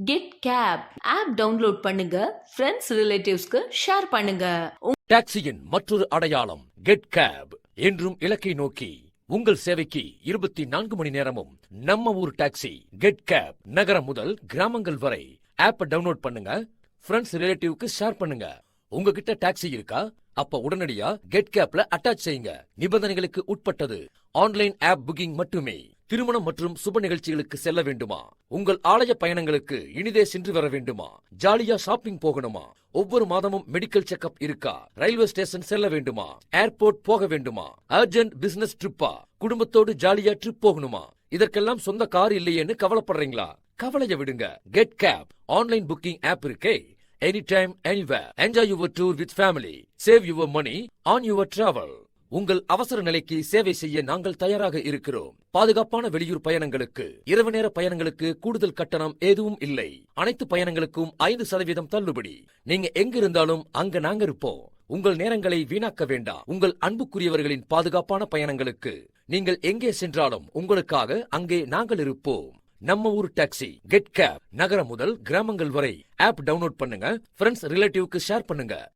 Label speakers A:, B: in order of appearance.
A: Get gap app download பண்ணுங்க, friends ரிலேட்டிவ்ஸ்க்கு share பண்ணுங்க.
B: டாக்ஸியின் மற்றொரு அடையாளம் கெட் கேப். என்றும் இலக்கை நோக்கி உங்கள் சேவைக்கு 24 மணி நேரமும் நம்ம ஊர் டாக்ஸி கெட் கேப். நகரம் முதல் கிராமங்கள் வரை ஆப்பை டவுன்லோட் பண்ணுங்க, ஃப்ரெண்ட்ஸ் ரிலேட்டிவ்க்கு ஷேர் பண்ணுங்க. உங்ககிட்ட டாக்ஸி இருக்கா? அப்ப உடனடியா கெட் கேப்ல அட்டாச் செய்யுங்க. நிபந்தனைகளுக்கு உட்பட்டது. ஆன்லைன் ஆப் புக்கிங் மட்டுமே. திருமணம் மற்றும் சுப நிகழ்ச்சிகளுக்கு செல்ல வேண்டுமா? உங்கள் ஆலய பயணங்களுக்கு இனிதே சென்று வர வேண்டுமா? ஜாலியா ஷாப்பிங் போகணுமா? ஒவ்வொரு மாதமும் மெடிக்கல் செக்அப் இருக்கா? ரயில்வே ஸ்டேஷன் செல்ல வேண்டுமா? ஏர்போர்ட் போக வேண்டுமா? அர்ஜென்ட் பிசினஸ் ட்ரிப்பா? குடும்பத்தோடு ஜாலியா ட்ரிப் போகணுமா? இதற்கெல்லாம் சொந்த கார் இல்லையேன்னு கவலைப்படுறீங்களா? கவலைய விடுங்க. Get cab online booking app இருக்கே. Anytime, anywhere. Enjoy your tour with family. Save your money on your travel. உங்கள் அவசர நிலைக்கு சேவை செய்ய நாங்கள் தயாராக இருக்கிறோம். பாதுகாப்பான வெளியூர் பயணங்களுக்கு, இரவு நேர பயணங்களுக்கு கூடுதல் கட்டணம் எதுவும் இல்லை. அனைத்து பயணங்களுக்கும் 5% தள்ளுபடி. நீங்க எங்க இருந்தாலும் அங்க நாங்க இருப்போம். உங்கள் நேரங்களை வீணாக்க வேண்டாம். உங்கள் அன்புக்குரியவர்களின் பாதுகாப்பான பயணங்களுக்கு நீங்கள் எங்கே சென்றாலும் உங்களுக்காக அங்கே நாங்கள் இருப்போம். நம்ம ஊர் டாக்ஸி கெட் கேப். நகரம் முதல் கிராமங்கள் வரை ஆப் டவுன்லோட் பண்ணுங்க, ஃப்ரெண்ட்ஸ் ரிலேட்டிவ்க்கு ஷேர் பண்ணுங்க.